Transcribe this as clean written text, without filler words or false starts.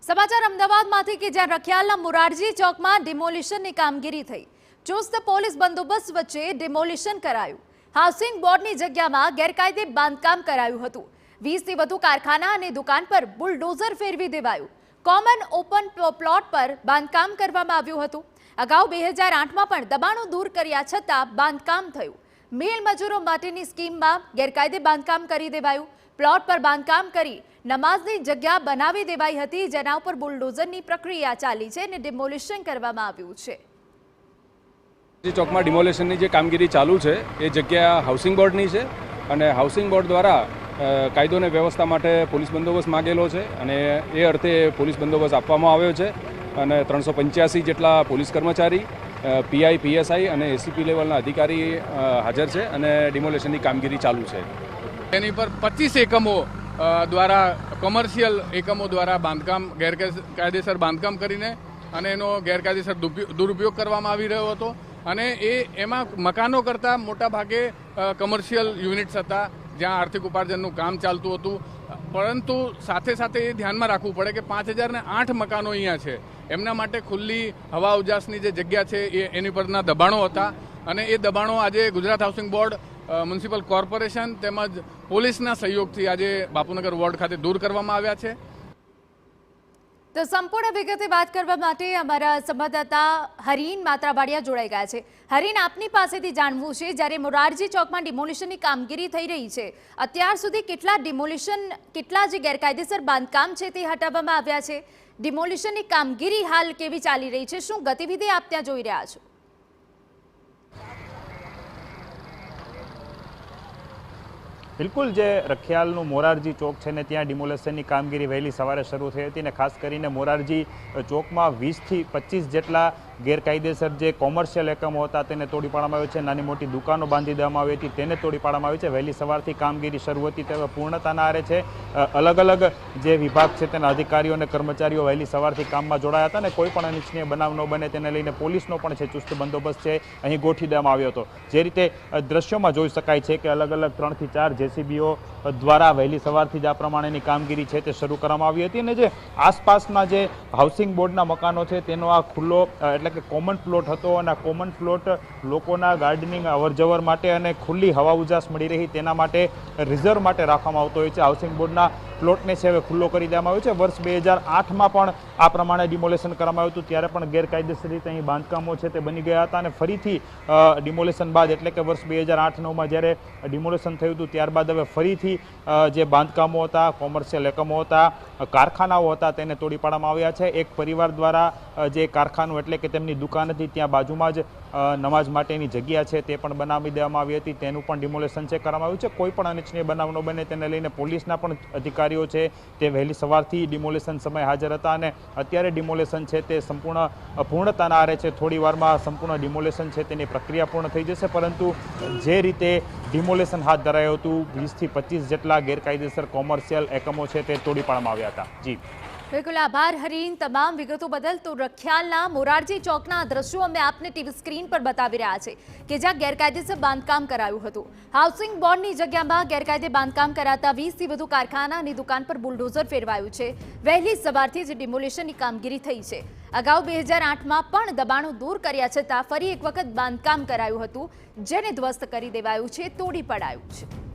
સમાચાર અમદાવાદમાંથી કે જ્યાં રખિયાલના મોરારજી ચોકમાં ડિમોલિશનની કામગીરી થઈ। ચુસ્ત પોલીસ બંદોબસ્ત વચ્ચે ડિમોલિશન કરાયું। હાઉસિંગ બોર્ડની જગ્યામાં ગેરકાયદે બાંધકામ કરાયું હતું। 20થી વધુ કારખાના અને દુકાન પર બુલડોઝર ફેરવી દેવાયું। કોમન ઓપન પ્લોટ પર બાંધકામ કરવામાં આવ્યું હતું। અગાઉ 2008માં પણ દબાણો દૂર કર્યા છતાં બાંધકામ થયું। મિલ મજૂરો માટેની સ્કીમમાં ગેરકાયદે બાંધકામ કરી દેવાયું। પ્લોટ પર બાંધકામ કરી નમાઝની જગ્યા બનાવી દેવાઈ હતી, જેના ઉપર બુલડોઝરની પ્રક્રિયા ચાલી છે અને ડિમોલિશન કરવામાં આવ્યું છે। ચોકમાં ડિમોલિશનની જે કામગીરી ચાલુ છે એ જગ્યા હાઉસિંગ બોર્ડની છે અને હાઉસિંગ બોર્ડ દ્વારા કાયદો અને વ્યવસ્થા માટે પોલીસ બંદોબસ્ત માગેલો છે અને એ અર્થે પોલીસ બંદોબસ્ત આપવામાં આવ્યો છે અને 385 જેટલા પોલીસ કર્મચારી, પીઆઈ, પીએસઆઈ અને એસીપી લેવલના અધિકારી હાજર છે અને ડિમોલિશનની કામગીરી ચાલુ છે। એની પર 25 એકમો દ્વારા કોમર્શિયલ એકમો દ્વારા બાંધકામ ગેરકાયદેસર બાંધકામ કરીને અને એનો ગેરકાયદેસર દુરુપયોગ કરવામાં આવી રહ્યો હતો અને એમાં મકાનો કરતાં મોટા ભાગે કમર્શિયલ યુનિટ્સ હતા જ્યાં આર્થિક ઉપાર્જનનું કામ ચાલતું હતું। પરંતુ સાથે સાથે એ ધ્યાનમાં રાખવું પડે કે 5008 મકાનો અહીંયા છે, એમના માટે ખુલ્લી હવા ઉજાસની જે જગ્યા છે એની પરના દબાણો હતા અને એ દબાણો આજે Gujarat housing board, municipal corporation તેમજ પોલીસના સહયોગથી આજે બાપુનગર વોર્ડ ખાતે દૂર કરવામાં આવ્યા છે। તો સંપૂર્ણ વિગતે વાત કરવા માટે અમારા સંવાદદાતા હરીન માત્રાવાડિયા જોડાઈ ગયા છે। હરીન, આપની પાસેથી જાણવું છે, જ્યારે મોરારજી ચોકમાં ડિમોલિશનની કામગીરી થઈ રહી છે, અત્યાર સુધી કેટલા જે ગેરકાયદેસર બાંધકામ છે તે હટાવવામાં આવ્યા છે? ડિમોલિશનની કામગીરી હાલ કેવી ચાલી રહી છે? શું ગતિવિધિ આપ ત્યાં જોઈ રહ્યા છો? બિલકુલ, જે રખિયાલનું મોરારજી ચોક છે ને ત્યાં ડિમોલેશનની કામગીરી વહેલી સવારે શરૂ થઈ હતી ને ખાસ કરીને મોરારજી ચોકમાં 20થી 25 જેટલા ગેરકાયદેસર જે કોમર્શિયલ એકમો હતા તેને તોડી પાડવામાં આવ્યો છે। નાની મોટી દુકાનો બાંધી દેવામાં આવી હતી તેને તોડી પાડવામાં આવી છે। વહેલી સવારથી કામગીરી શરૂ હતી તે પૂર્ણતાના આરે છે। અલગ અલગ જે વિભાગ છે તેના અધિકારીઓ અને કર્મચારીઓ વહેલી સવારથી કામમાં જોડાયા હતા અને કોઈ પણ અનિચ્છનીય બનાવ ન બને તેને લઈને પોલીસનો પણ છે ચુસ્ત બંદોબસ્ત છે અહીં ગોઠવી દેવામાં આવ્યો હતો। જે રીતે દ્રશ્યોમાં જોઈ શકાય છે કે અલગ અલગ 3થી 4 જેસીબીઓ દ્વારા વહેલી સવારથી જ આ પ્રમાણેની કામગીરી છે તે શરૂ કરવામાં આવી હતી અને જે આસપાસના જે હાઉસિંગ બોર્ડના મકાનો છે તેનો આ ખુલ્લો એટલે કે કોમન પ્લોટ હતો અને આ કોમન પ્લોટ લોકોના ગાર્ડનિંગ અવરજવર માટે અને ખુલ્લી હવા ઉજાસ મળી રહી તેના માટે રિઝર્વ માટે રાખવામાં આવતો હોય છે। હાઉસિંગ બોર્ડના પ્લોટને છે હવે ખુલ્લો કરી દેવામાં આવ્યો છે। વર્ષ 2008માં પણ આ પ્રમાણે ડિમોલેશન કરવામાં આવ્યું હતું, ત્યારે પણ ગેરકાયદેસર રીતે અહીં બાંધકામો છે તે બની ગયા હતા અને ફરીથી ડિમોલેશન બાદ એટલે કે વર્ષ 2008-9માં જ્યારે ડિમોલેશન થયું હતું ત્યારબાદ હવે ફરીથી જે બાંધકામો હતા, કોમર્શિયલ એકમો હતા, કારખાનાઓ હતા તેને તોડી પાડવામાં આવ્યા છે। એક પરિવાર દ્વારા જે કારખાનું એટલે કે તેમની દુકાન હતી ત્યાં બાજુમાં જ નમાઝ માટેની જગ્યા છે તે પણ બનાવી દેવામાં આવી હતી, તેનું પણ ડિમોલેશન છે કરવામાં આવ્યું છે। કોઈ પણ અનિચ્છનીય બનાવ ન બને તેને લઈને પોલીસના પણ અધિકારીઓ છે તે વહેલી સવારથી ડિમોલેશન સમયે હાજર હતા અને અત્યારે ડિમોલેશન છે તે પૂર્ણતાના આરે છે। થોડી વારમાં સંપૂર્ણ ડિમોલેશન છે તેની પ્રક્રિયા પૂર્ણ થઈ જશે, પરંતુ જે રીતે ડિમોલેશન હાથ ધરાયું હતું 20થી 25 જેટલા ગેરકાયદેસર કોમર્શિયલ એકમો છે તે તોડી પાડવામાં આવ્યા હતા। જી બિલકુલ, આભાર હરીન તમામ વિગતો બદલ। તો રખિયાલના મોરારજી ચોકના દ્રશ્યો અમે આપને ટીવી સ્ક્રીન પર બતાવી રહ્યા છે કે જ્યાં ગેરકાયદેસર બાંધકામ કરાયું હતું। હાઉસિંગ બોર્ડની જગ્યામાં ગેરકાયદે બાંધકામ કરાતા 20થી વધુ કારખાના અને દુકાન પર બુલડોઝર ફેરવાયું છે। વહેલી સવારથી જ ડિમોલિશનની કામગીરી થઈ છે। અગાઉ 2008માં પણ દબાણો દૂર કર્યા છતાં ફરી એક વખત બાંધકામ કરાયું હતું, જેને ધ્વસ્ત કરી દેવાયું છે, તોડી પડાયું છે।